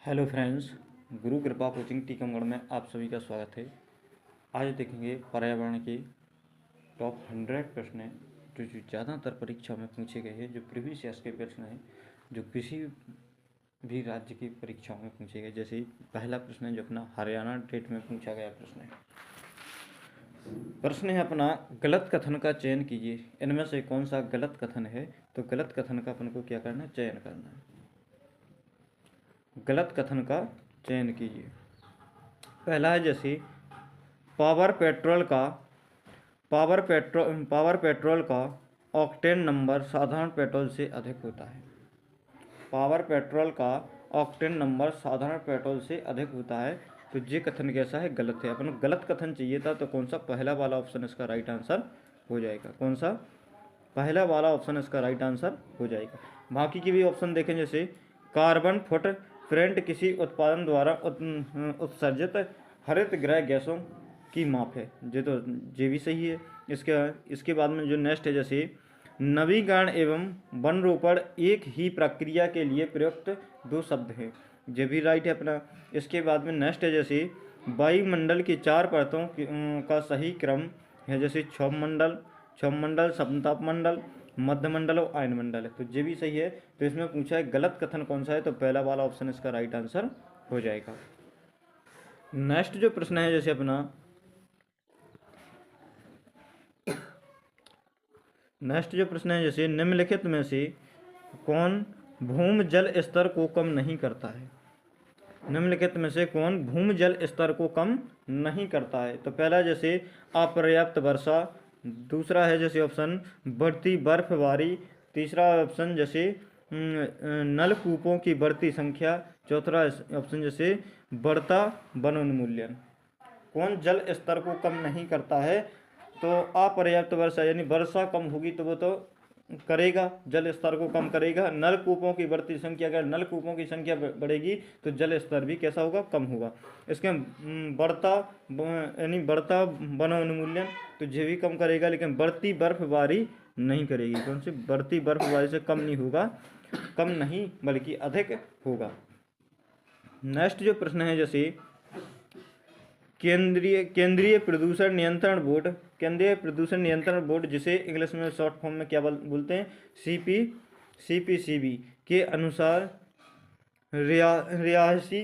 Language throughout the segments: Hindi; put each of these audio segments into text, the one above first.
हेलो फ्रेंड्स, गुरु कृपा कोचिंग टीकमगढ़ में आप सभी का स्वागत है। आज देखेंगे पर्यावरण के टॉप 100 प्रश्न हैं जो ज़्यादातर परीक्षा में पूछे गए हैं, जो प्रीवियस ईयर्स के प्रश्न हैं, जो किसी भी राज्य की परीक्षाओं में पूछे गए। जैसे पहला प्रश्न है जो अपना हरियाणा स्टेट में पूछा गया प्रश्न है। प्रश्न है अपना, गलत कथन का चयन कीजिए। इनमें से कौन सा गलत कथन है? तो गलत कथन का अपन को क्या करना है? चयन करना है। गलत कथन का चयन कीजिए। पहला है जैसे पावर पेट्रोल का ऑक्टेन नंबर साधारण पेट्रोल से अधिक होता है। पावर पेट्रोल का ऑक्टेन नंबर साधारण पेट्रोल से अधिक होता है। तो ये कथन कैसा है? गलत है। अपन को गलत कथन चाहिए था, तो कौन सा? पहला वाला ऑप्शन इसका राइट आंसर हो जाएगा। कौन सा? पहला वाला ऑप्शन इसका राइट आंसर हो जाएगा। बाकी की भी ऑप्शन देखें, जैसे कार्बन फुटप्रिंट किसी उत्पादन द्वारा उत्सर्जित हरित गृह गैसों की माप है। ये भी सही है। इसके बाद में जो नेक्स्ट है, जैसे नवीकरण एवं वन रोपण एक ही प्रक्रिया के लिए प्रयुक्त दो शब्द हैं। ये भी राइट है अपना। इसके बाद में नेक्स्ट है, जैसे वायुमंडल की 4 परतों का सही क्रम है, जैसे क्षोभमंडल, समतापमंडल, मध्यमंडल और आयनमंडल है। तो ये भी सही है। तो इसमें पूछा है गलत कथन कौन सा है, तो पहला वाला ऑप्शन इसका राइट आंसर हो जाएगा। नेक्स्ट जो प्रश्न है, जैसे अपना जैसे निम्नलिखित में से कौन भूमि जल स्तर को कम नहीं करता है? निम्नलिखित में से कौन भूमि जल स्तर को कम नहीं करता है? तो पहला जैसे अपर्याप्त वर्षा, दूसरा है जैसे ऑप्शन बढ़ती बर्फबारी, तीसरा ऑप्शन जैसे नलकूपों की बढ़ती संख्या, चौथा ऑप्शन जैसे बढ़ता वनोन्मूलन। कौन जल स्तर को कम नहीं करता है? तो अपर्याप्त वर्षा, यानी वर्षा कम होगी तो वो तो करेगा, जल स्तर को कम करेगा। नलकूपों की बढ़ती संख्या, अगर नलकूपों की संख्या बढ़ेगी तो जल स्तर भी कैसा होगा? कम होगा। इसके बढ़ता वनोन्मूलन, तो ये भी कम करेगा, लेकिन बढ़ती बर्फबारी नहीं करेगी। कौन सी? बढ़ती बर्फबारी से कम नहीं होगा, कम नहीं बल्कि अधिक होगा। नेक्स्ट जो प्रश्न है, जैसे केंद्रीय प्रदूषण नियंत्रण बोर्ड, जिसे इंग्लिश में शॉर्ट फॉर्म में क्या बोलते हैं? CPCB के अनुसार रिहायशी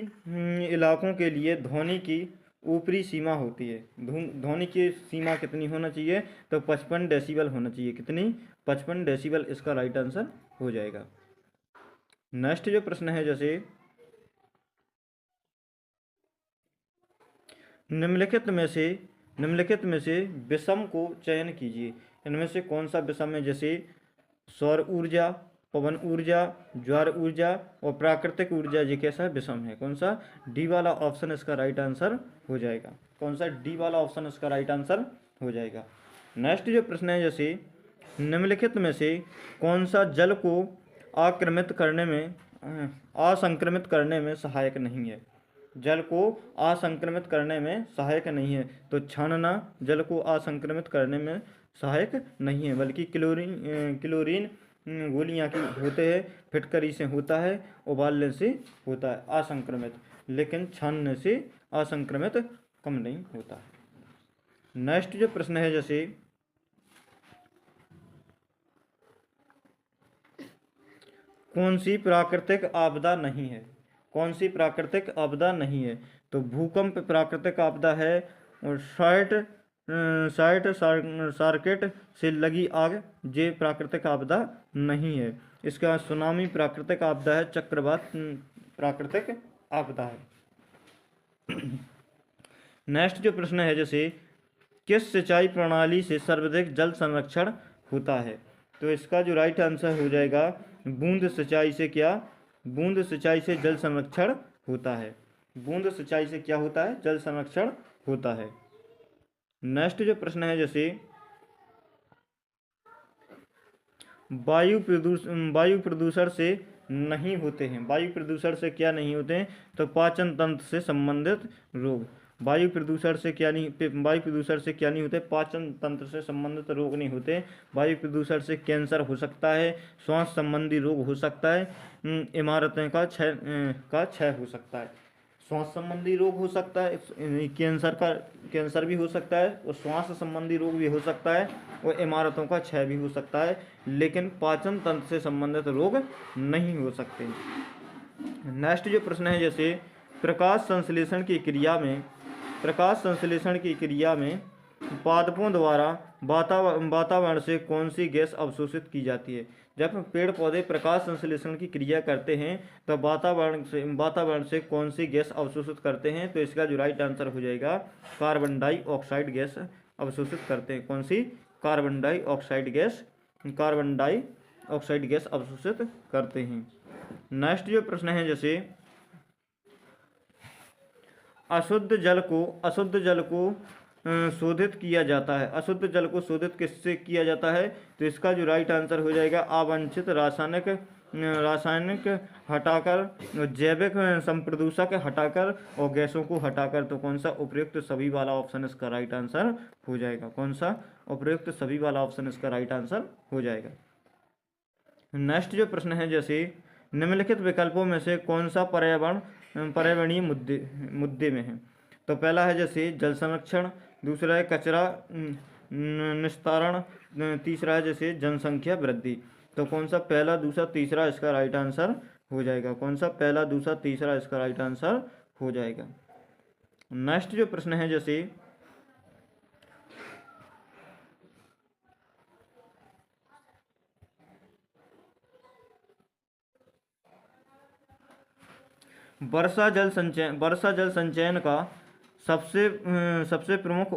इलाकों के लिए ध्वनि की ऊपरी सीमा होती है। ध्वनि की सीमा कितनी होना चाहिए? तो 55 डेसिबल होना चाहिए। कितनी? 55 डेसिबल इसका राइट आंसर हो जाएगा। नेक्स्ट जो प्रश्न है, जैसे निम्नलिखित में से विषम को चयन कीजिए। इनमें से कौन सा विषम है? जैसे सौर ऊर्जा, पवन ऊर्जा, ज्वार ऊर्जा और प्राकृतिक ऊर्जा, ये कैसा विषम है? कौन सा? डी वाला ऑप्शन इसका राइट आंसर हो जाएगा। कौन सा? डी वाला ऑप्शन इसका राइट आंसर हो जाएगा। नेक्स्ट जो प्रश्न है, जैसे निम्नलिखित में से कौन सा जल को असंक्रमित करने में सहायक नहीं है? जल को असंक्रमित करने में सहायक नहीं है। तो छानना जल को असंक्रमित करने में सहायक नहीं है, बल्कि क्लोरीन गोलियां की होते हैं, फिटकरी से होता है, उबालने से होता है असंक्रमित, लेकिन छानने से असंक्रमित कम नहीं होता है। नेक्स्ट जो प्रश्न है, जैसे कौन सी प्राकृतिक आपदा नहीं है? कौन सी प्राकृतिक आपदा नहीं है? तो भूकंप प्राकृतिक आपदा है, और शॉर्ट सर्किट से लगी आग, ये प्राकृतिक आपदा नहीं है। इसके बाद सुनामी प्राकृतिक आपदा है, चक्रवात प्राकृतिक आपदा है। नेक्स्ट जो प्रश्न है, जैसे किस सिंचाई प्रणाली से सर्वाधिक जल संरक्षण होता है? तो इसका जो राइट आंसर हो जाएगा, बूंद सिंचाई से। क्या? बूंद सिंचाई से जल संरक्षण होता है। बूंद सिंचाई से क्या होता है? जल संरक्षण होता है। नेक्स्ट जो प्रश्न है, जैसे वायु प्रदूषण से नहीं होते हैं। वायु प्रदूषण से क्या नहीं होते हैं? तो पाचन तंत्र से संबंधित रोग। वायु प्रदूषण से क्या नहीं होते? पाचन तंत्र से संबंधित रोग नहीं होते। वायु प्रदूषण से कैंसर हो सकता है, श्वास संबंधी रोग हो सकता है, इमारतें का क्षय हो सकता है। श्वास संबंधी रोग हो सकता है, कैंसर भी हो सकता है, और श्वास संबंधी रोग भी हो सकता है, और इमारतों का क्षय भी हो सकता है, लेकिन पाचन तंत्र से संबंधित रोग नहीं हो सकते। नेक्स्ट जो प्रश्न है, जैसे प्रकाश संश्लेषण की क्रिया में पादपों द्वारा वातावरण से कौन सी गैस अवशोषित की जाती है? जब पेड़ पौधे प्रकाश संश्लेषण की क्रिया करते हैं तो वातावरण से कौन सी गैस अवशोषित करते हैं? तो इसका जो राइट आंसर हो जाएगा, कार्बन डाइऑक्साइड गैस अवशोषित करते हैं। कौन सी? कार्बन डाइऑक्साइड गैस अवशोषित करते हैं। नेक्स्ट जो प्रश्न है, जैसे अशुद्ध जल को शोधित किया जाता है। अशुद्ध जल को शोधित किससे किया जाता है? तो इसका जो राइट आंसर हो जाएगा, अवांछित रासायनिक हटाकर, जैविक संप्रदूषक हटाकर और गैसों को हटाकर। तो कौन सा? उपयुक्त सभी वाला ऑप्शन इसका राइट आंसर हो जाएगा। कौन सा? उपयुक्त सभी वाला ऑप्शन इसका राइट आंसर हो जाएगा। नेक्स्ट जो प्रश्न है, जैसे निम्नलिखित विकल्पों में से कौन सा पर्यावरणीय मुद्दे में है? तो पहला है जैसे जल संरक्षण, दूसरा है कचरा निस्तारण, तीसरा है जैसे जनसंख्या वृद्धि। तो कौन सा? पहला, दूसरा, तीसरा इसका राइट आंसर हो जाएगा। कौन सा? पहला, दूसरा, तीसरा इसका राइट आंसर हो जाएगा। नेक्स्ट जो प्रश्न है, जैसे वर्षा जल संचयन का सबसे प्रमुख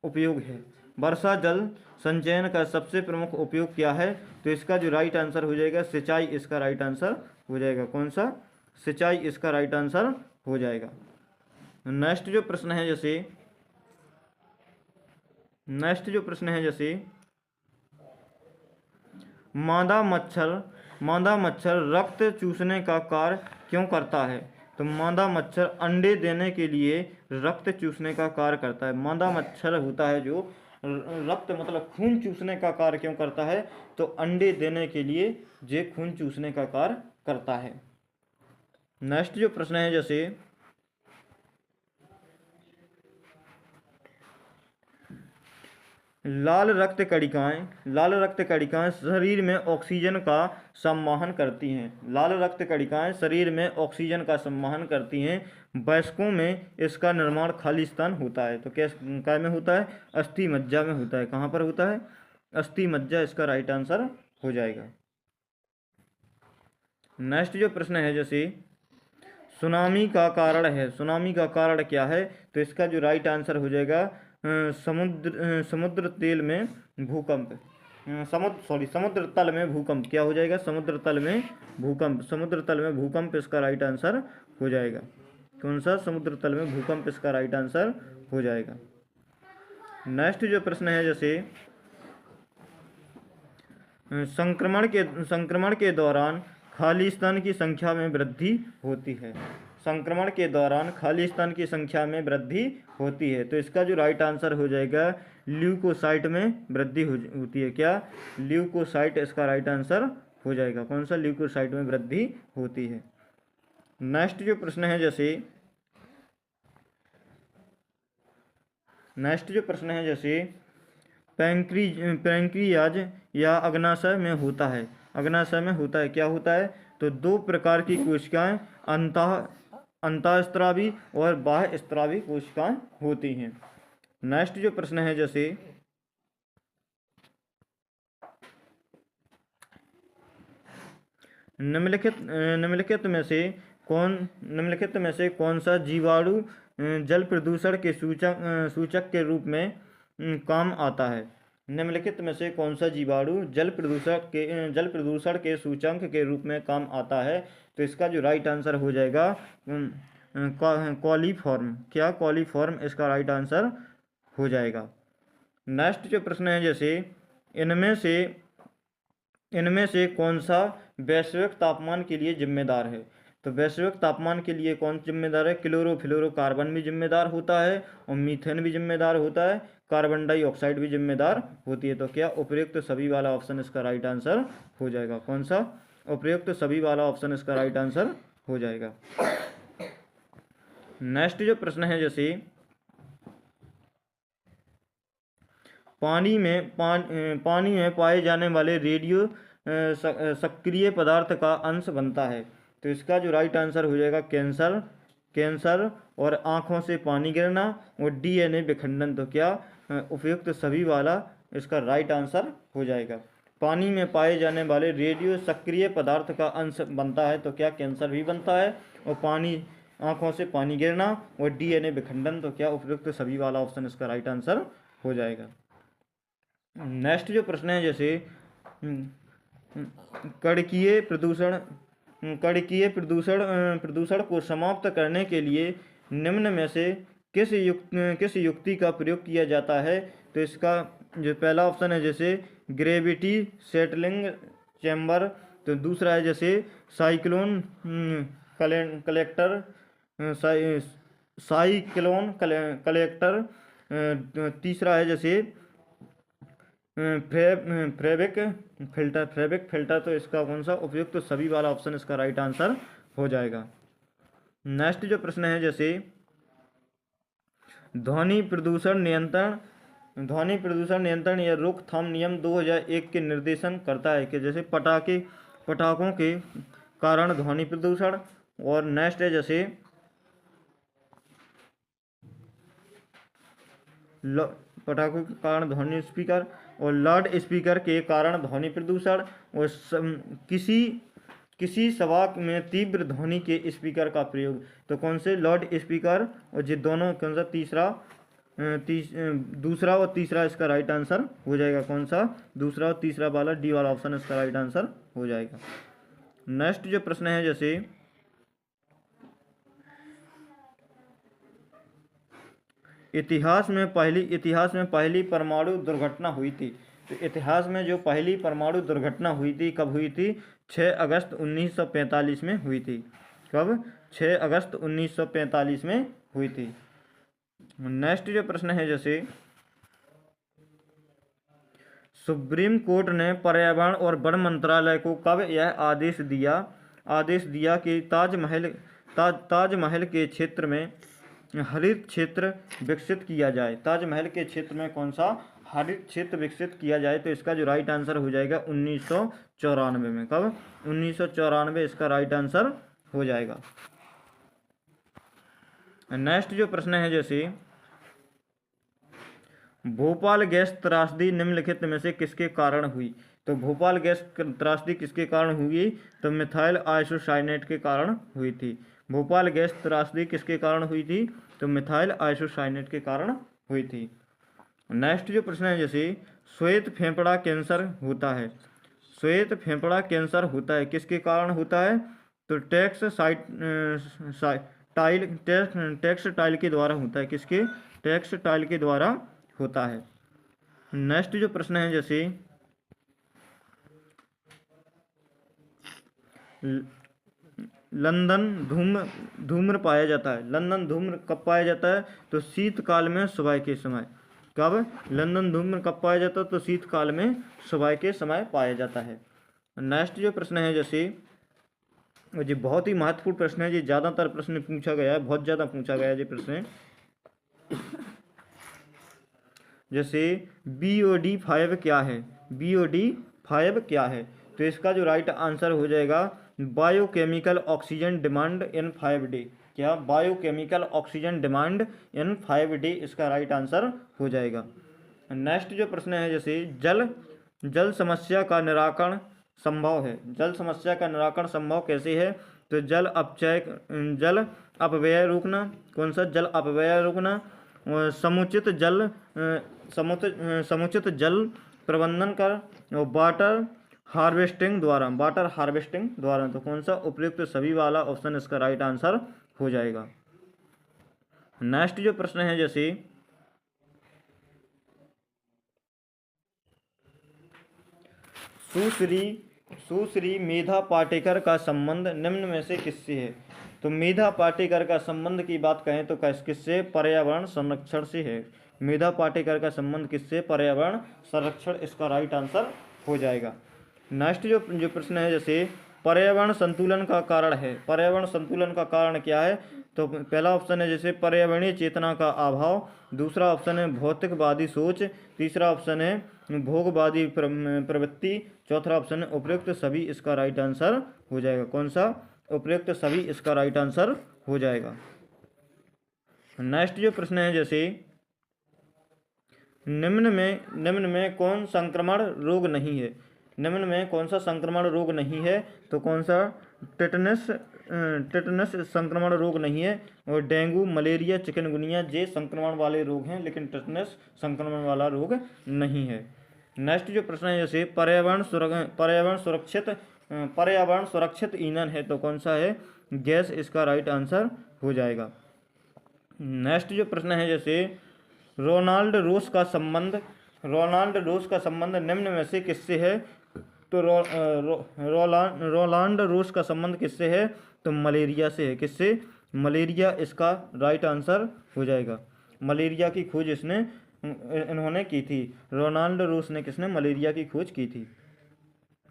उपयोग है। वर्षा जल संचयन का सबसे प्रमुख उपयोग क्या है? तो इसका जो राइट आंसर हो जाएगा, सिंचाई इसका राइट आंसर हो जाएगा। कौन सा? सिंचाई इसका राइट आंसर हो जाएगा। नेक्स्ट जो प्रश्न है, जैसे मादा मच्छर रक्त चूसने का कार्य क्यों करता है? तो मादा मच्छर अंडे देने के लिए रक्त चूसने का कार्य करता है। मादा मच्छर होता है जो रक्त मतलब खून चूसने का कार्य क्यों करता है? तो अंडे देने के लिए जे खून चूसने का कार्य करता है। नेक्स्ट जो प्रश्न है, जैसे लाल रक्त कणिकाएं शरीर में ऑक्सीजन का संवहन करती हैं। लाल रक्त कणिकाएं शरीर में ऑक्सीजन का संवहन करती हैं। वयस्कों में इसका निर्माण खालिस्तान होता है। तो क्या में होता है? अस्थि मज्जा में होता है। कहाँ पर होता है? अस्थि मज्जा इसका राइट आंसर हो जाएगा। नेक्स्ट जो प्रश्न है, जैसे सुनामी का कारण क्या है? तो इसका जो राइट आंसर हो जाएगा, समुद्र तल में भूकंप। समुद्र तल में भूकंप। क्या हो जाएगा? समुद्र तल में भूकंप इसका राइट आंसर हो जाएगा। कौन सा? समुद्र तल में भूकंप इसका राइट आंसर हो जाएगा। नेक्स्ट जो प्रश्न है, जैसे संक्रमण के दौरान खालिस्तान की संख्या में वृद्धि होती है। संक्रमण के दौरान खालिस्तान की संख्या में वृद्धि होती है। तो इसका जो राइट आंसर हो जाएगा, ल्यूकोसाइट में वृद्धि होती है। क्या? ल्यूकोसाइट इसका राइट आंसर हो जाएगा। कौन सा? ल्यूकोसाइट में वृद्धि होती है। नेक्स्ट जो प्रश्न है, जैसे पैंक्रियाज या अग्नाशय में होता है। क्या होता है? तो दो प्रकार की कोशिकाएं अंतःस्रावी और बाह्य स्रावी कोशिकाएं होती हैं। नेक्स्ट जो प्रश्न है, जैसे निम्नलिखित में से कौन सा जीवाणु जल प्रदूषण के सूचक के रूप में काम आता है? निम्नलिखित में से कौन सा जीवाणु जल प्रदूषण के सूचक के रूप में काम आता है? तो इसका जो राइट आंसर हो जाएगा, कॉलीफॉर्म। क्या? कॉलीफॉर्म इसका राइट आंसर हो जाएगा। नेक्स्ट जो प्रश्न है, जैसे इनमें से कौन सा वैश्विक तापमान के लिए जिम्मेदार है? तो वैश्विक तापमान के लिए कौन जिम्मेदार है? क्लोरोफ्लोरोकार्बन भी जिम्मेदार होता है और मीथेन भी जिम्मेदार होता है, कार्बन डाइऑक्साइड भी जिम्मेदार होती है। तो क्या उपयुक्त सभी वाला ऑप्शन इसका राइट आंसर हो जाएगा? कौन सा? उपयुक्त सभी वाला ऑप्शन इसका राइट आंसर हो जाएगा। नेक्स्ट जो प्रश्न है, जैसे पानी में पाए जाने वाले रेडियो सक्रिय पदार्थ का अंश बनता है। तो इसका जो राइट आंसर हो जाएगा कैंसर और आँखों से पानी गिरना और डीएनए विखंडन। तो क्या उपयुक्त सभी वाला इसका राइट आंसर हो जाएगा। पानी में पाए जाने वाले रेडियो सक्रिय पदार्थ का अंश बनता है, तो क्या कैंसर भी बनता है, और आँखों से पानी गिरना और डीएनए विखंडन। तो क्या उपयुक्त सभी वाला ऑप्शन इसका राइट आंसर हो जाएगा। नेक्स्ट जो प्रश्न है, जैसे कणकीय प्रदूषण को समाप्त करने के लिए निम्न में से किस युक्ति का प्रयोग किया जाता है? तो इसका जो पहला ऑप्शन है, जैसे ग्रेविटी सेटलिंग चैम्बर। तो दूसरा है जैसे साइक्लोन कलेक्टर साइक्लोन कलेक्टर। तीसरा है जैसे फ्रेबिक फिल्टर। तो इसका कौन सा उपयुक्त तो सभी वाला ऑप्शन इसका राइट आंसर हो जाएगा। नेक्स्ट जो प्रश्न है, जैसे ध्वनि प्रदूषण नियंत्रण या रोकथाम नियम 2001 के निर्देशन करता है कि जैसे पटाखों के कारण ध्वनि प्रदूषण। और नेक्स्ट है जैसे पटाखों के कारण ध्वनि स्पीकर और लाउड स्पीकर के कारण ध्वनि प्रदूषण। और किसी सभा में तीव्र ध्वनि के स्पीकर का प्रयोग। तो कौन से? लाउड स्पीकर और ये दोनों कौन सा? दूसरा और तीसरा इसका राइट आंसर हो जाएगा। कौन सा? दूसरा और तीसरा वाला डी वाला ऑप्शन इसका राइट आंसर हो जाएगा। नेक्स्ट जो प्रश्न है, जैसे इतिहास में पहली परमाणु दुर्घटना हुई थी। तो इतिहास में जो पहली परमाणु दुर्घटना हुई थी कब हुई थी? 6 अगस्त 1945 में हुई थी। कब? 6 अगस्त 1945 में हुई थी। नेक्स्ट जो प्रश्न है, जैसे सुप्रीम कोर्ट ने पर्यावरण और वन मंत्रालय को कब यह आदेश दिया कि ताजमहल के क्षेत्र में हरित क्षेत्र विकसित किया जाए। ताजमहल के क्षेत्र में कौन सा हरित क्षेत्र विकसित किया जाए? तो इसका जो राइट आंसर हो जाएगा 1994 में। कब? 1994 इसका राइट आंसर हो जाएगा। नेक्स्ट जो प्रश्न है, जैसे भोपाल गैस त्रासदी निम्नलिखित में से किसके कारण हुई? तो भोपाल गैस त्रासदी किसके कारण हुई? तो मिथाइल आइसोसाइनेट के कारण हुई थी। भोपाल गैस त्रासदी किसके कारण हुई थी? तो मिथाइल आइसोसाइनेट के कारण हुई थी। नेक्स्ट जो प्रश्न है, जैसे श्वेत फेफड़ा कैंसर होता है। श्वेत फेफड़ा कैंसर होता है किसके कारण होता है? तो टेक्सटाइल के द्वारा होता है। किसके? टेक्सटाइल के द्वारा होता है। नेक्स्ट जो प्रश्न है, जैसे लंदन धूम्र पाया जाता है। लंदन धूम्र कब पाया जाता है? तो शीतकाल में सुबह के समय। कब? लंदन धूम्र कब पाया जाता है? तो शीतकाल में सुबह के समय पाया जाता है। नेक्स्ट जो प्रश्न है, जैसे जी बहुत ही महत्वपूर्ण प्रश्न है, जी ज़्यादातर प्रश्न पूछा गया है, बहुत ज़्यादा पूछा गया है ये प्रश्न। जैसे BOD5 क्या है? BOD5 क्या है? तो इसका जो राइट आंसर हो जाएगा biochemical oxygen demand in 5 day. क्या? Biochemical oxygen demand in 5 day इसका राइट आंसर हो जाएगा। नेक्स्ट जो प्रश्न है, जैसे जल समस्या का निराकरण संभव है। जल समस्या का निराकरण संभव कैसे है? तो जल अपव्यय रोकना। कौन सा? जल अपव्यय रोकना। समुचित जल प्रबंधन कर और वाटर हार्वेस्टिंग द्वारा। तो कौन सा उपयुक्त सभी वाला ऑप्शन इसका राइट आंसर हो जाएगा। नेक्स्ट जो प्रश्न है, जैसे सुश्री सुश्री मेधा पाटेकर का संबंध निम्न में से किससे है? तो मेधा पाटेकर का संबंध की बात कहें तो किससे? पर्यावरण संरक्षण से है। मेधा पाटेकर का संबंध किससे? पर्यावरण संरक्षण, इसका राइट आंसर हो जाएगा। नेक्स्ट जो जो प्रश्न है, जैसे पर्यावरण संतुलन का कारण है, पर्यावरण संतुलन का कारण क्या है? तो पहला ऑप्शन है जैसे पर्यावरणीय चेतना का अभाव, दूसरा ऑप्शन है भौतिकवादी सोच, तीसरा ऑप्शन है भोगवादी प्रवृत्ति, चौथा ऑप्शन है उपयुक्त सभी, इसका राइट आंसर हो जाएगा। कौन सा? उपयुक्त सभी, इसका राइट आंसर हो जाएगा। नेक्स्ट जो प्रश्न है, जैसे निम्न में कौन संक्रमण रोग नहीं है? निम्न में कौन सा संक्रमण रोग नहीं है? तो कौन सा? टेटनस संक्रमण रोग नहीं है, और डेंगू, मलेरिया, चिकनगुनिया ये संक्रमण वाले रोग हैं, लेकिन टेटनस संक्रमण वाला रोग नहीं है। नेक्स्ट जो प्रश्न है, जैसे पर्यावरण सुरक्षित ईंधन है, तो कौन सा है? गैस, इसका राइट आंसर हो जाएगा। नेक्स्ट जो प्रश्न है, जैसे रोनाल्ड रोस का संबंध निम्न में से किससे है? तो रोनाल्ड रोस का संबंध किससे है? तो मलेरिया से है। किससे? मलेरिया, इसका राइट आंसर हो जाएगा। मलेरिया की खोज इन्होंने की थी, रोनाल्ड रोस ने किसने? मलेरिया की खोज की थी।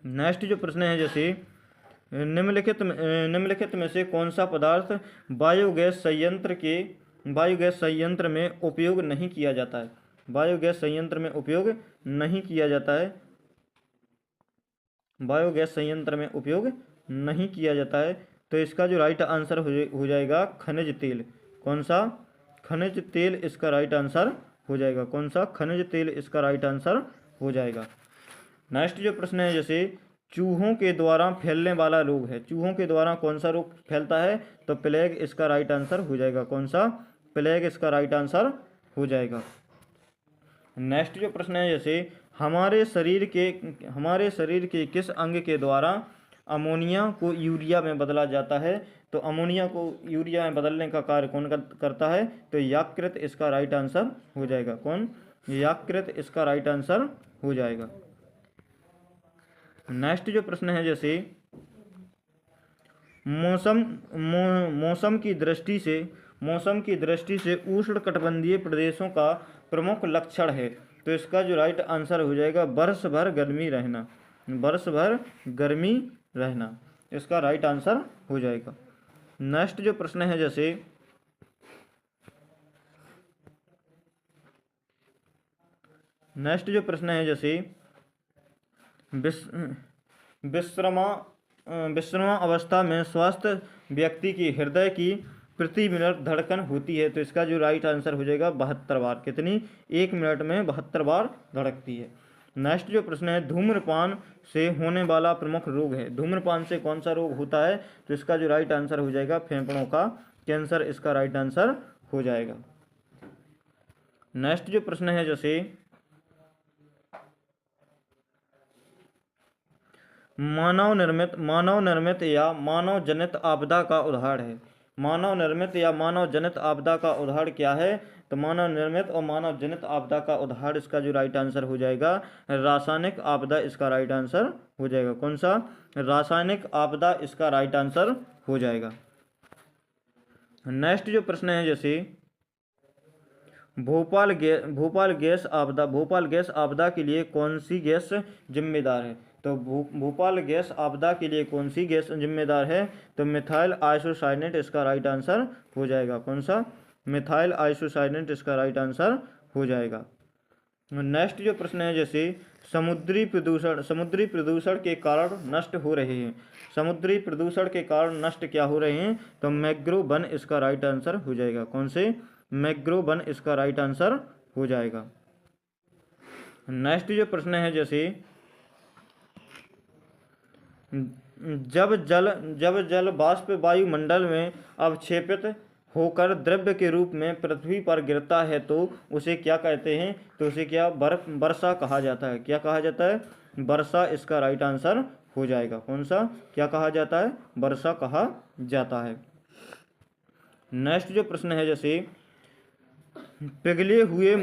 नेक्स्ट जो प्रश्न है, जैसे निम्नलिखित में से कौन सा पदार्थ बायोगैस संयंत्र में उपयोग नहीं किया जाता है? बायोगैस संयंत्र में उपयोग नहीं किया जाता है, बायोगैस संयंत्र में उपयोग नहीं किया जाता है, तो इसका जो राइट आंसर हो जाएगा खनिज तेल। कौन सा? खनिज तेल, इसका राइट आंसर हो जाएगा। कौन सा? खनिज तेल, इसका राइट आंसर हो जाएगा। नेक्स्ट जो प्रश्न है, जैसे चूहों के द्वारा फैलने वाला रोग है, चूहों के द्वारा कौन सा रोग फैलता है? तो प्लेग, इसका राइट आंसर हो जाएगा। कौन सा? प्लेग, इसका राइट आंसर हो जाएगा। नेक्स्ट जो प्रश्न है, जैसे हमारे शरीर के किस अंग के द्वारा अमोनिया को यूरिया में बदला जाता है? तो अमोनिया को यूरिया में बदलने का कार्य कौन करता है? तो यकृत, इसका राइट आंसर हो जाएगा। कौन? यकृत, इसका राइट आंसर हो जाएगा। नेक्स्ट जो प्रश्न है, जैसे मौसम की दृष्टि से उष्णकटिबंधीय प्रदेशों का प्रमुख लक्षण है, तो इसका जो राइट आंसर हो जाएगा वर्ष भर गर्मी रहना। वर्ष भर गर्मी रहना, इसका राइट आंसर हो जाएगा। नेक्स्ट जो प्रश्न है, जैसे विश्रमा अवस्था में स्वस्थ व्यक्ति की हृदय की प्रति मिनट धड़कन होती है, तो इसका जो राइट आंसर हो जाएगा 72 बार। कितनी? 1 मिनट में 72 बार धड़कती है। नेक्स्ट जो प्रश्न है, धूम्रपान से होने वाला प्रमुख रोग है, धूम्रपान से कौन सा रोग होता है? तो इसका जो राइट आंसर हो जाएगा फेफड़ों का कैंसर, इसका राइट आंसर हो जाएगा। नेक्स्ट जो प्रश्न है, जैसे मानव निर्मित या मानव जनित आपदा का उदाहरण है। मानव निर्मित या मानव जनित आपदा का उदाहरण क्या है? तो मानव निर्मित और मानव जनित आपदा का उदाहरण, इसका जो राइट आंसर हो जाएगा रासायनिक आपदा, इसका राइट आंसर हो जाएगा। कौन सा? रासायनिक आपदा, इसका राइट आंसर हो जाएगा। नेक्स्ट जो प्रश्न है, जैसे भोपाल गैस आपदा के लिए कौन सी गैस जिम्मेदार है? तो भोपाल गैस आपदा के लिए कौन सी गैस जिम्मेदार है? तो मिथाइल आइसोसाइनेट, इसका राइट आंसर हो जाएगा। कौन सा? मिथाइल आइसोसाइनेट, इसका राइट आंसर हो जाएगा। नेक्स्ट जो प्रश्न है, जैसे समुद्री प्रदूषण के कारण नष्ट हो रहे हैं, समुद्री प्रदूषण के कारण नष्ट क्या हो रहे हैं? तो मैंग्रोव वन, इसका राइट आंसर हो जाएगा। कौन से? मैंग्रोव वन, इसका राइट आंसर हो जाएगा। नेक्स्ट जो प्रश्न है, जैसे जब जल वाष्प वायुमंडल में अवक्षेपित होकर द्रव्य के रूप में पृथ्वी पर गिरता है, तो उसे क्या कहते हैं? तो उसे क्या? वर्षा कहा जाता है। क्या कहा जाता है? वर्षा, इसका राइट आंसर हो जाएगा। कौन सा? क्या कहा जाता है? वर्षा कहा जाता है। नेक्स्ट जो प्रश्न है, जैसे पिघले हुए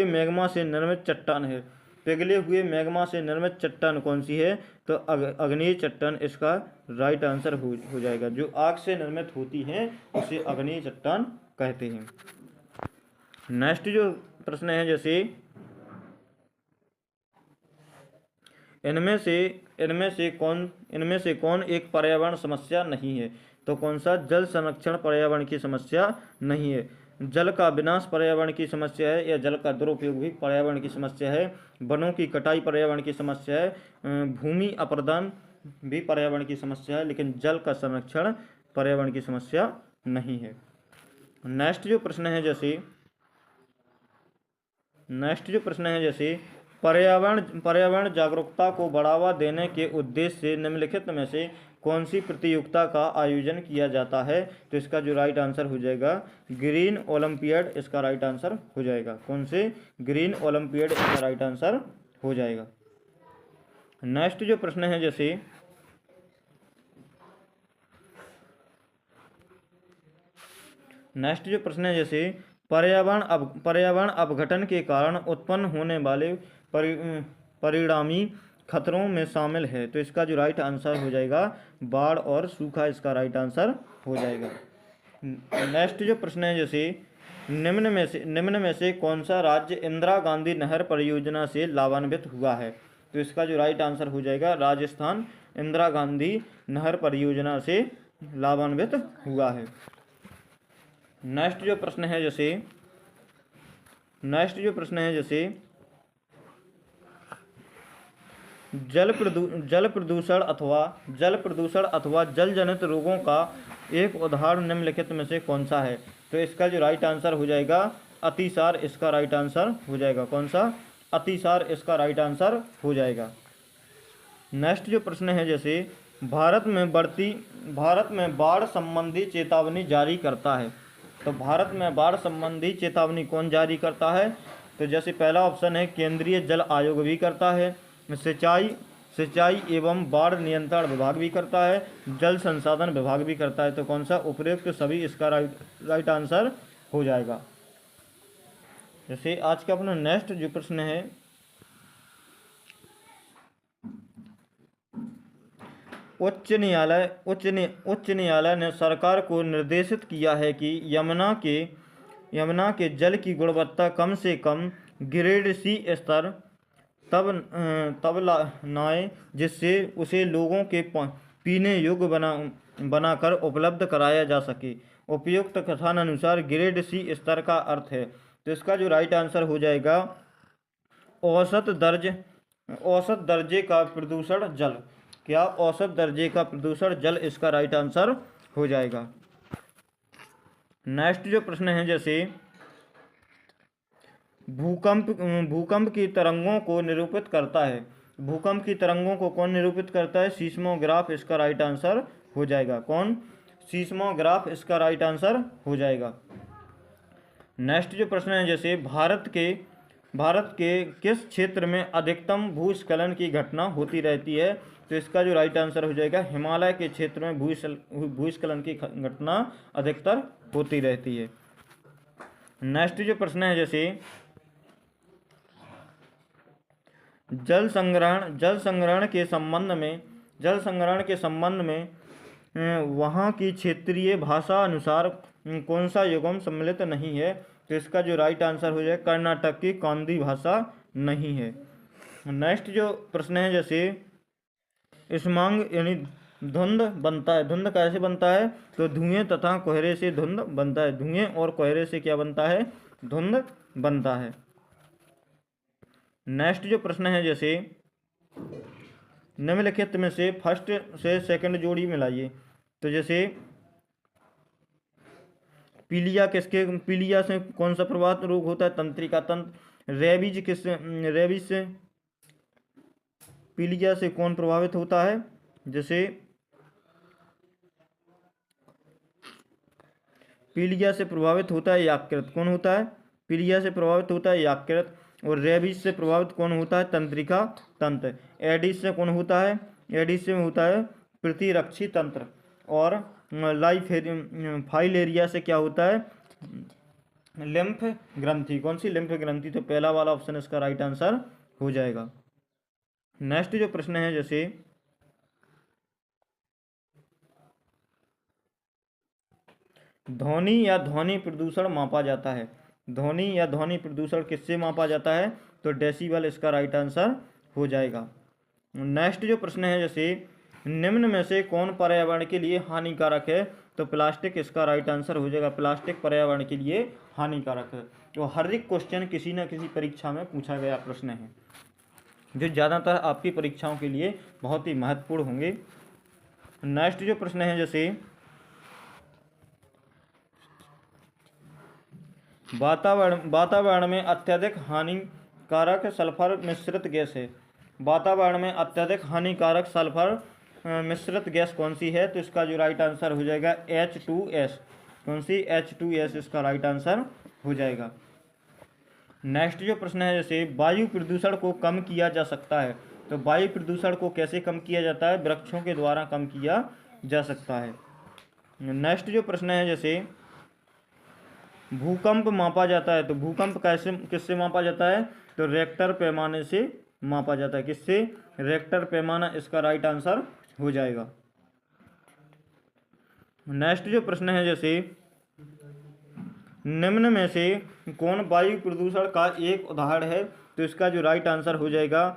मैग्मा से निर्मित चट्टान है, पिघले हुए मैग्मा से निर्मित चट्टान कौन सी है? तो अग्नेय चट्टान इसका राइट आंसर हो जाएगा। जो आग से निर्मित होती है उसे अग्नेय चट्टान कहते हैं। नेक्स्ट जो प्रश्न है, जैसे इनमें से कौन एक पर्यावरण समस्या नहीं है? तो कौन सा? जल संरक्षण पर्यावरण की समस्या नहीं है। जल का विनाश पर्यावरण की समस्या है, या जल का दुरुपयोग भी पर्यावरण की समस्या है। वनों की कटाई पर्यावरण की समस्या है। भूमि अप्रदान भी पर्यावरण की समस्या है, लेकिन जल का संरक्षण पर्यावरण की समस्या नहीं है। नेक्स्ट जो प्रश्न है, जैसे पर्यावरण जागरूकता को बढ़ावा देने के उद्देश्य से निम्नलिखित में से कौन सी प्रतियोगिता का आयोजन किया जाता है? तो इसका जो राइट आंसर हो जाएगा ग्रीन ओलंपियड, इसका राइट आंसर हो जाएगा। कौन से? ग्रीन ओलंपियड, इसका राइट आंसर हो जाएगा। नेक्स्ट जो प्रश्न है, जैसे पर्यावरण अपघटन के कारण उत्पन्न होने वाले परिणामी खतरों में शामिल है। तो इसका जो राइट आंसर हो जाएगा बाढ़ और सूखा, इसका राइट आंसर हो जाएगा। नेक्स्ट जो प्रश्न है, जैसे निम्न में से कौन सा राज्य इंदिरा गांधी नहर परियोजना से लाभान्वित हुआ है? तो इसका जो राइट आंसर हो जाएगा राजस्थान इंदिरा गांधी नहर परियोजना से लाभान्वित हुआ है। नेक्स्ट जो प्रश्न है, जैसे जल प्रदूषण अथवा जल जनित रोगों का एक उदाहरण निम्नलिखित में से कौन सा है? तो इसका जो राइट आंसर हो जाएगा अतिसार, इसका राइट आंसर हो जाएगा। कौन सा? अतिसार, इसका राइट आंसर हो जाएगा। नेक्स्ट जो प्रश्न है, जैसे भारत में बाढ़ संबंधी चेतावनी जारी करता है। तो भारत में बाढ़ संबंधी चेतावनी कौन जारी करता है? तो जैसे पहला ऑप्शन है केंद्रीय जल आयोग भी करता है, सिंचाई एवं बाढ़ नियंत्रण विभाग भी करता है, जल संसाधन विभाग भी करता है। तो कौन सा? उपरोक्त सभी, इसका राइट आंसर हो जाएगा। जैसे आज का अपना नेक्स्ट जो प्रश्न है, उच्च न्यायालय ने सरकार को निर्देशित किया है कि यमुना के जल की गुणवत्ता कम से कम ग्रेड सी स्तर तब लाए जिससे उसे लोगों के पीने योग्य बनाकर उपलब्ध कराया जा सके। उपयुक्त कथनानुसार ग्रेड सी स्तर का अर्थ है। तो इसका जो राइट आंसर हो जाएगा औसत दर्जे का प्रदूषण जल। क्या? औसत दर्जे का प्रदूषण जल, इसका राइट आंसर हो जाएगा। नेक्स्ट जो प्रश्न है, जैसे भूकंप की तरंगों को निरूपित करता है। भूकंप की तरंगों को कौन निरूपित करता है? सीस्मोग्राफ, इसका राइट आंसर हो जाएगा। कौन? सीस्मोग्राफ, इसका राइट आंसर हो जाएगा। नेक्स्ट जो प्रश्न है, जैसे भारत के किस क्षेत्र में अधिकतम भूस्खलन की घटना होती रहती है? तो इसका जो राइट आंसर हो जाएगा हिमालय के क्षेत्र में भूस्खलन की घटना अधिकतर होती रहती है। नेक्स्ट जो प्रश्न है, जैसे जल संग्रहण के संबंध में वहाँ की क्षेत्रीय भाषा अनुसार कौन सा युग्म सम्मिलित नहीं है? तो इसका जो राइट आंसर हो जाए कर्नाटक की कांदी भाषा नहीं है। नेक्स्ट जो प्रश्न है, जैसे स्मांग यानी धुंध बनता है। धुंध कैसे बनता है? तो धुएं तथा कोहरे से धुंध बनता है। धुएं और कोहरे से क्या बनता है? धुंध बनता है। नेक्स्ट जो प्रश्न है, जैसे निम्नलिखित में से फर्स्ट से सेकंड जोड़ी मिलाइए। तो जैसे पीलिया से कौन सा प्रभावित रोग होता है? तंत्रिका तंत्र। रेबीज से पीलिया से कौन प्रभावित होता है? जैसे पीलिया से प्रभावित होता है यकृत। कौन होता है? पीलिया से प्रभावित होता है यकृत। और रेबीज से प्रभावित कौन होता है? तंत्रिका तंत्र। एडिस से कौन होता है? एडिस से होता है प्रतिरक्षी तंत्र। और फाइलेरिया से क्या होता है? लिम्फ ग्रंथि। कौन सी? लिम्फ ग्रंथि। तो पहला वाला ऑप्शन इसका राइट आंसर हो जाएगा। नेक्स्ट जो प्रश्न है, जैसे ध्वनि या ध्वनि प्रदूषण मापा जाता है। ध्वनि या ध्वनि प्रदूषण किससे मापा जाता है? तो डेसिबल इसका राइट आंसर हो जाएगा। नेक्स्ट जो प्रश्न है, जैसे निम्न में से कौन पर्यावरण के लिए हानिकारक है? तो प्लास्टिक इसका राइट आंसर हो जाएगा। प्लास्टिक पर्यावरण के लिए हानिकारक है। तो हर एक क्वेश्चन किसी न किसी परीक्षा में पूछा गया प्रश्न है, जो ज़्यादातर आपकी परीक्षाओं के लिए बहुत ही महत्वपूर्ण होंगे। नेक्स्ट जो प्रश्न है, जैसे वातावरण में अत्यधिक हानिकारक सल्फर मिश्रित गैस है। वातावरण में अत्यधिक हानिकारक सल्फर मिश्रित गैस कौन सी है? तो इसका जो राइट आंसर हो जाएगा H2S। कौन सी? H2S इसका राइट आंसर हो जाएगा। नेक्स्ट जो प्रश्न है, जैसे वायु प्रदूषण को कम किया जा सकता है। तो वायु प्रदूषण को कैसे कम किया जाता है? वृक्षों के द्वारा कम किया जा सकता है। नेक्स्ट जो प्रश्न है, जैसे भूकंप मापा जाता है। तो भूकंप कैसे किससे मापा जाता है? तो रेक्टर पैमाने से मापा जाता है। किससे? रेक्टर पैमाना इसका राइट आंसर हो जाएगा। नेक्स्ट जो प्रश्न है, जैसे निम्न में से कौन वायु प्रदूषण का एक उदाहरण है? तो इसका जो राइट आंसर हो जाएगा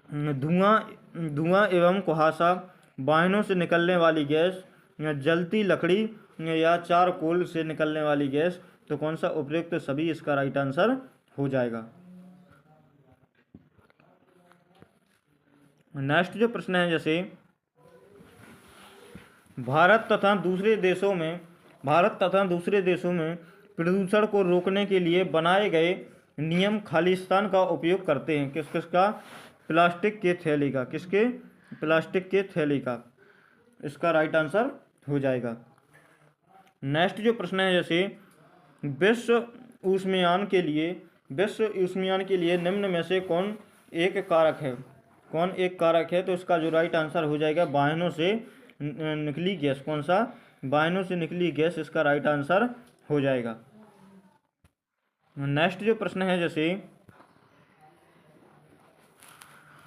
धुआं एवं कुहासा, वाहनों से निकलने वाली गैस, जलती लकड़ी या चारकोल से निकलने वाली गैस। तो कौन सा उपयुक्त? तो सभी इसका राइट आंसर हो जाएगा। नेक्स्ट जो प्रश्न है, जैसे भारत तथा दूसरे देशों में प्रदूषण को रोकने के लिए बनाए गए नियम खालिस्तान का उपयोग करते हैं। किसका? प्लास्टिक के थैले का। किसके? प्लास्टिक के थैले का। इसका राइट आंसर हो जाएगा। नेक्स्ट जो प्रश्न है, जैसे विश्व ऊष्मयान के लिए निम्न में से कौन एक कारक है? कौन एक कारक है? तो इसका जो राइट आंसर हो जाएगा वाहनों से निकली गैस। कौन सा? वाहनों से निकली गैस इसका राइट आंसर हो जाएगा। नेक्स्ट जो प्रश्न है, जैसे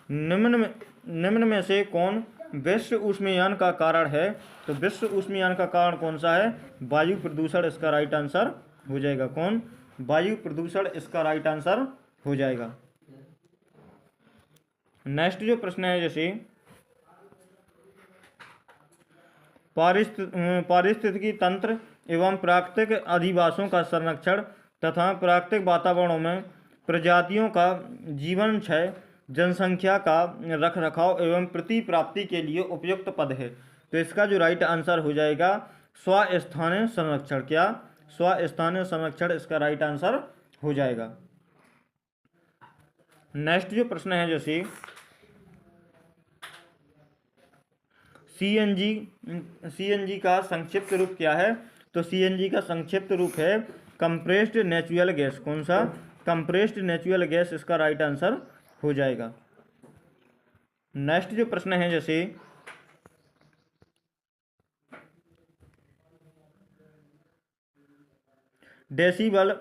निम्न में से कौन विश्व ऊष्मयान का कारण है? तो विश्व ऊष्मयान का कारण कौन सा है? वायु प्रदूषण इसका राइट आंसर हो जाएगा। कौन? वायु प्रदूषण इसका राइट आंसर हो जाएगा। नेक्स्ट जो प्रश्न है, जैसे पारिस्थितिकी तंत्र एवं प्राकृतिक अधिवासों का संरक्षण तथा प्राकृतिक वातावरणों में प्रजातियों का जीवन क्षय, जनसंख्या का रखरखाव एवं प्रतिप्राप्ति के लिए उपयुक्त पद है। तो इसका जो राइट आंसर हो जाएगा स्वस्थानीय संरक्षण। क्या? स्वस्थानीय संरक्षण इसका राइट आंसर हो जाएगा। नेक्स्ट जो प्रश्न है, जैसे सीएनजी का संक्षिप्त रूप क्या है? तो सीएनजी का संक्षिप्त रूप है कंप्रेस्ड नेचुरल गैस। कौन सा? कंप्रेस्ड नेचुरल गैस इसका राइट आंसर हो जाएगा। नेक्स्ट जो प्रश्न है, जैसे डेसिबल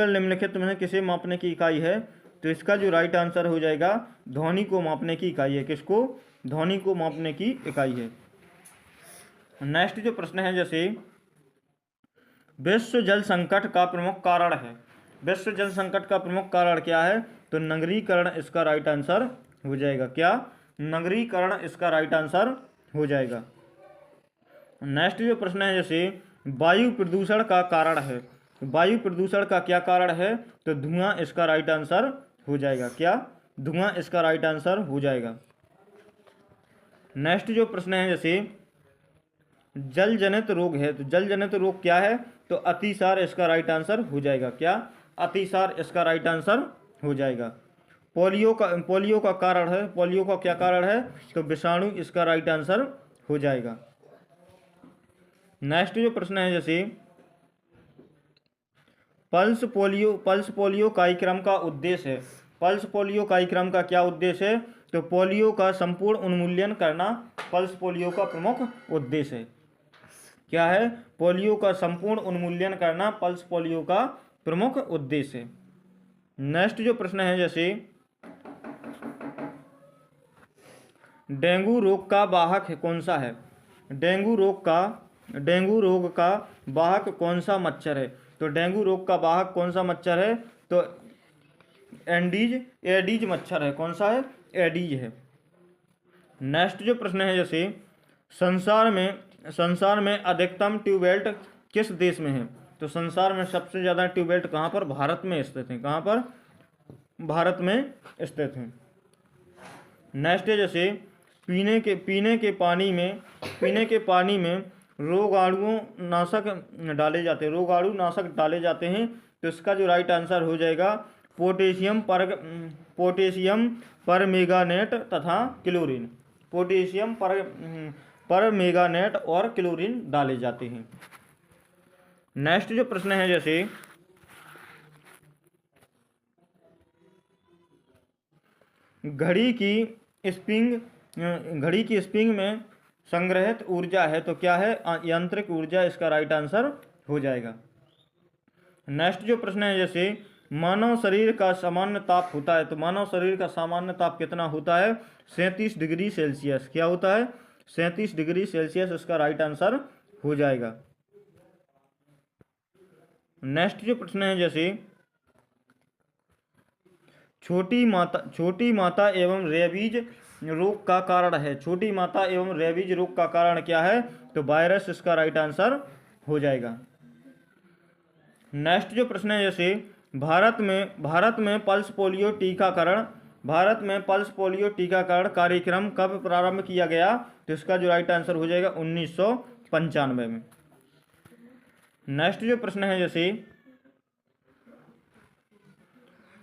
निम्नलिखित में किसे मापने की इकाई है? तो इसका जो राइट आंसर हो जाएगा ध्वनि को मापने की इकाई है। किसको? ध्वनि को मापने की इकाई है। नेक्स्ट जो प्रश्न है, जैसे विश्व जल संकट का प्रमुख कारण है। विश्व जल संकट का प्रमुख कारण क्या है? तो नगरीकरण इसका राइट आंसर हो जाएगा। क्या? नगरीकरण इसका राइट आंसर हो जाएगा। नेक्स्ट जो प्रश्न है, जैसे वायु प्रदूषण का कारण है। वायु प्रदूषण का क्या कारण है? तो धुआं इसका राइट आंसर हो जाएगा। क्या? धुआं इसका राइट आंसर हो जाएगा। नेक्स्ट जो प्रश्न है, जैसे जल जनित रोग है। तो जल जनित रोग क्या है? तो अतिसार इसका राइट आंसर हो जाएगा। क्या? अतिसार इसका राइट आंसर हो जाएगा। पोलियो का कारण है। पोलियो का क्या कारण है? तो विषाणु इसका राइट आंसर हो जाएगा। नेक्स्ट जो प्रश्न है, जैसे पल्स पोलियो कार्यक्रम का उद्देश्य है। पल्स पोलियो कार्यक्रम का क्या उद्देश्य है? तो पोलियो का संपूर्ण उन्मूलन करना पल्स पोलियो का प्रमुख उद्देश्य है। क्या है? पोलियो का संपूर्ण उन्मूलन करना पल्स पोलियो का प्रमुख उद्देश्य है। नेक्स्ट जो प्रश्न है जैसे डेंगू रोग का वाहक कौन सा है? डेंगू रोग का वाहक कौन सा मच्छर है? तो डेंगू रोग का वाहक कौन सा मच्छर है? तो एडीज मच्छर है। कौन सा है? एडीज है। नेक्स्ट जो प्रश्न है जैसे संसार में अधिकतम ट्यूबवेल किस देश में है? तो संसार में सबसे ज़्यादा ट्यूबवेल कहाँ पर? भारत में स्थित है। कहाँ पर? भारत में स्थित है। नेक्स्ट है जैसे पीने के पानी में रोगाणु नाशक डाले जाते हैं। तो इसका जो राइट आंसर हो जाएगा पोटेशियम परमैंगनेट तथा क्लोरीन। पोटेशियम परमैंगनेट और क्लोरीन डाले जाते हैं। नेक्स्ट जो प्रश्न है जैसे घड़ी की स्प्रिंग में संग्रहित ऊर्जा है तो क्या है? यांत्रिक ऊर्जा इसका राइट आंसर हो जाएगा। नेक्स्ट जो प्रश्न है जैसे मानव शरीर का सामान्य ताप होता है तो मानव शरीर का सामान्य ताप कितना होता है? 37 डिग्री सेल्सियस। क्या होता है? 37 डिग्री सेल्सियस इसका राइट आंसर हो जाएगा। नेक्स्ट जो प्रश्न है जैसे छोटी माता एवं रेबीज रोग का कारण है। छोटी माता एवं रेबीज रोग का कारण क्या है? तो वायरस इसका राइट आंसर हो जाएगा। नेक्स्ट जो प्रश्न है जैसे भारत में पल्स पोलियो टीकाकरण कार्यक्रम कब प्रारंभ किया गया? तो इसका जो राइट आंसर हो जाएगा 1995 में। नेक्स्ट जो प्रश्न है जैसे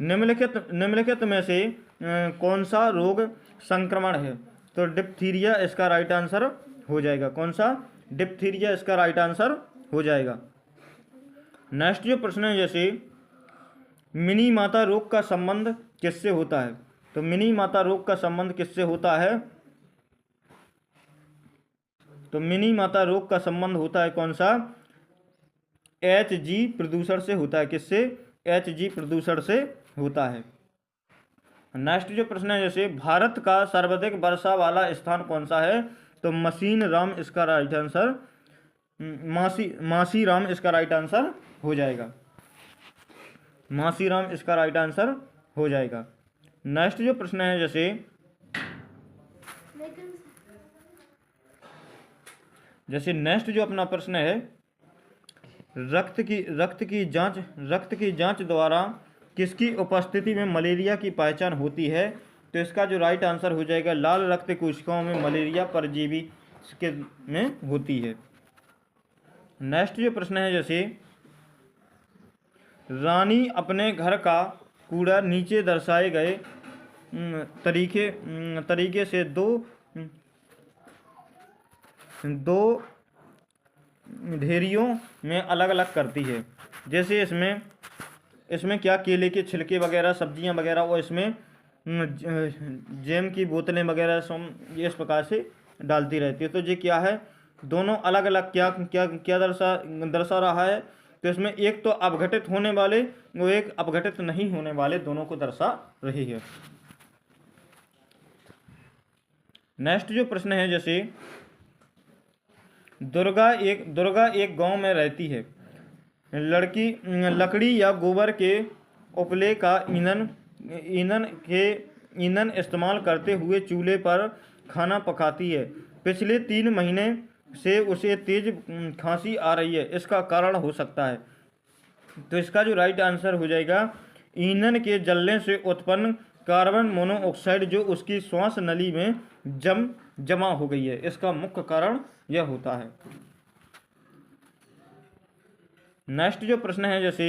निम्नलिखित में से कौन सा रोग संक्रमण है? तो डिप्थीरिया इसका राइट आंसर हो जाएगा। कौन सा? डिप्थीरिया इसका राइट आंसर हो जाएगा। नेक्स्ट जो प्रश्न है जैसे मिनी माता रोग का संबंध किससे होता है? तो मिनी माता रोग का संबंध किससे होता है? तो मिनी माता रोग का संबंध होता है कौन सा? HG प्रदूषण से होता है। किससे? HG प्रदूषण से होता है। नेक्स्ट जो प्रश्न है जैसे भारत का सर्वाधिक वर्षा वाला स्थान कौन सा है? तो मासीराम इसका राइट आंसर मासीराम इसका राइट आंसर हो जाएगा। मासीराम इसका राइट आंसर हो जाएगा। नेक्स्ट जो प्रश्न है जैसे नेक्स्ट जो अपना प्रश्न है रक्त की जांच द्वारा किसकी उपस्थिति में मलेरिया की पहचान होती है? तो इसका जो राइट आंसर हो जाएगा लाल रक्त कोशिकाओं में मलेरिया परजीवी के में होती है। नेक्स्ट जो प्रश्न है जैसे रानी अपने घर का कूड़ा नीचे दर्शाए गए तरीके से दो ढेरियों में अलग अलग करती है। जैसे इसमें क्या केले के छिलके वगैरह सब्जियां वगैरह और इसमें जैम की बोतलें वगैरह ये इस प्रकार से डालती रहती है। तो ये क्या है? दोनों अलग अलग क्या दर्शा रहा है? तो इसमें एक तो अपघटित होने वाले वो एक अपघटित नहीं होने वाले दोनों को दर्शा रही है। नेक्स्ट जो प्रश्न है जैसे दुर्गा एक गांव में रहती है। लकड़ी या गोबर के उपले का ईंधन इस्तेमाल करते हुए चूल्हे पर खाना पकाती है। पिछले 3 महीने से उसे तेज खांसी आ रही है। इसका कारण हो सकता है? तो इसका जो राइट आंसर हो जाएगा ईंधन के जलने से उत्पन्न कार्बन मोनोऑक्साइड जो उसकी श्वास नली में जमा हो गई है। इसका मुख्य कारण यह होता है। नेक्स्ट जो प्रश्न है जैसे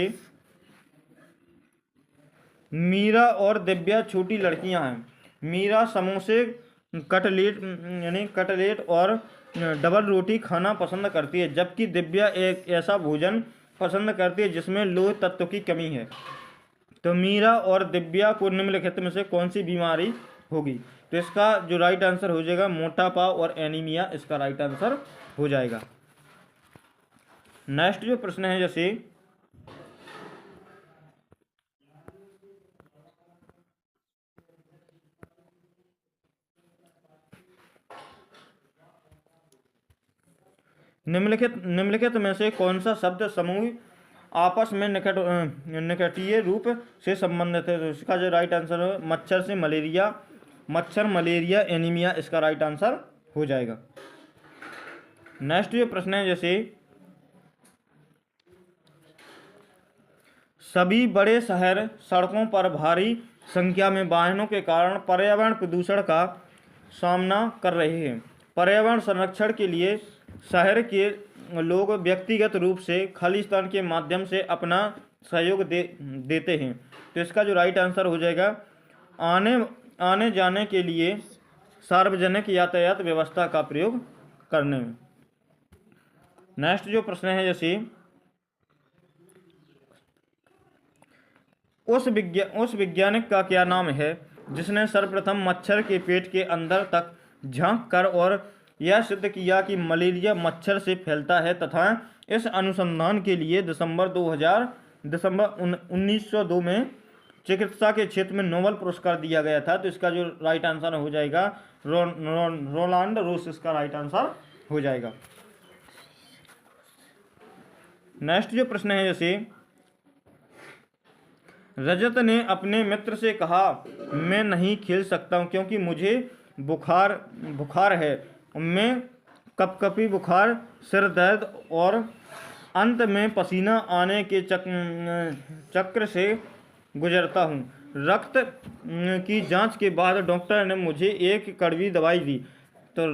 मीरा और दिव्या छोटी लड़कियां हैं। मीरा समोसे कटलेट और डबल रोटी खाना पसंद करती है जबकि दिव्या एक ऐसा भोजन पसंद करती है जिसमें लोह तत्व की कमी है। तो मीरा और दिव्या को निम्नलिखित में से कौन सी बीमारी होगी? तो इसका जो राइट आंसर हो जाएगा मोटापा और एनीमिया इसका राइट आंसर हो जाएगा। नेक्स्ट जो प्रश्न है जैसे निम्नलिखित में से कौन सा शब्द समूह आपस में निकटीय रूप से संबंधित है? तो इसका जो राइट आंसर है मच्छर से मलेरिया, मच्छर मलेरिया एनीमिया इसका राइट आंसर हो जाएगा। नेक्स्ट जो प्रश्न है, जैसे सभी बड़े शहर सड़कों पर भारी संख्या में वाहनों के कारण पर्यावरण प्रदूषण का सामना कर रहे हैं। पर्यावरण संरक्षण के लिए शहर के लोग व्यक्तिगत रूप से खालिस्तान के माध्यम से अपना सहयोग देते हैं। तो इसका जो राइट आंसर हो जाएगा आने जाने के लिए सार्वजनिक यातायात व्यवस्था का प्रयोग करने में। नेक्स्ट जो प्रश्न है, जैसे उस वैज्ञानिक का क्या नाम है जिसने सर्वप्रथम मच्छर के पेट के अंदर तक झांक कर और यह सिद्ध किया कि मलेरिया मच्छर से फैलता है, तथा इस अनुसंधान के लिए दिसंबर 1902 में चिकित्सा के क्षेत्र में नोबेल पुरस्कार दिया गया था। तो इसका जो राइट आंसर हो जाएगा रोलांड रोस इसका राइट आंसर हो जाएगा। नेक्स्ट जो प्रश्न है, जैसे रजत ने अपने मित्र से कहा मैं नहीं खेल सकता हूँ क्योंकि मुझे बुखार है, मैं कपकपी बुखार, सिर दर्द और अंत में पसीना आने के चक्र से गुजरता हूँ। रक्त की जांच के बाद डॉक्टर ने मुझे एक कड़वी दवाई दी। तो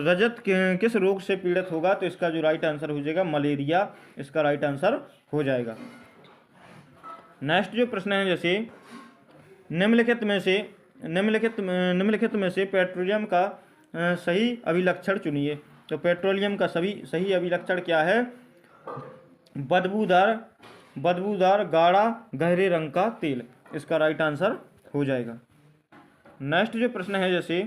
रजत किस रोग से पीड़ित होगा? तो इसका जो राइट आंसर हो जाएगा मलेरिया इसका राइट आंसर हो जाएगा। नेक्स्ट जो प्रश्न है, जैसे निम्नलिखित में से पेट्रोलियम का सही अभिलक्षण चुनिए। तो पेट्रोलियम का सही अभिलक्षण क्या है? बदबूदार गाढ़ा गहरे रंग का तेल इसका राइट आंसर हो जाएगा। नेक्स्ट जो प्रश्न है, जैसे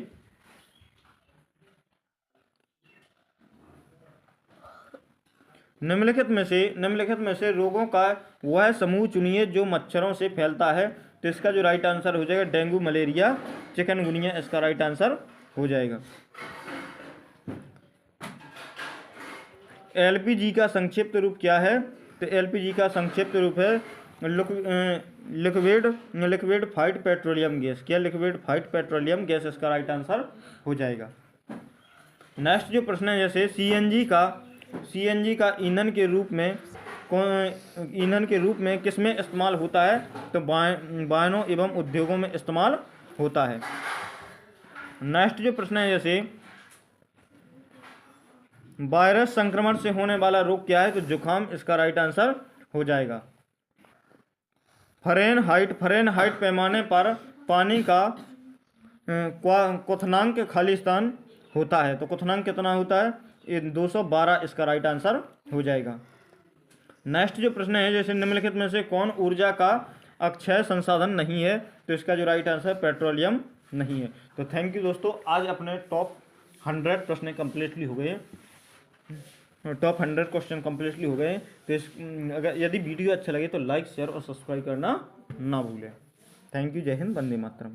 निम्नलिखित में से रोगों का वह समूह चुनिए जो मच्छरों से फैलता है। तो इसका जो राइट आंसर हो जाएगा डेंगू, मलेरिया, चिकनगुनिया इसका राइट आंसर हो जाएगा। एलपीजी का संक्षिप्त रूप क्या है? तो एलपीजी का संक्षिप्त रूप है लिक्विड फाइड पेट्रोलियम गैस। क्या लिक्विड फाइड पेट्रोलियम गैस इसका राइट आंसर हो जाएगा। नेक्स्ट जो प्रश्न है, जैसे सीएनजी का ईंधन के रूप में किसमें इस्तेमाल होता है? तो वाहनों एवं उद्योगों में इस्तेमाल होता है। नेक्स्ट जो प्रश्न है, जैसे वायरस संक्रमण से होने वाला रोग क्या है? तो जुकाम इसका राइट आंसर हो जाएगा। फ़ारेनहाइट पैमाने पर पानी का क्वथनांक खालिस्तान होता है। तो क्वथनांक कितना होता है? 212 इसका राइट आंसर हो जाएगा। नेक्स्ट जो प्रश्न है, जैसे निम्नलिखित में से कौन ऊर्जा का अक्षय संसाधन नहीं है? तो इसका जो राइट आंसर पेट्रोलियम नहीं है। तो थैंक यू दोस्तों, आज अपने टॉप 100 प्रश्न कम्प्लीटली हो गए, टॉप 100 क्वेश्चन कम्प्लीटली हो गए। तो अगर यदि वीडियो अच्छा लगे तो लाइक, शेयर और सब्सक्राइब करना ना भूलें। Thank you. जय हिंद, वंदे मातरम।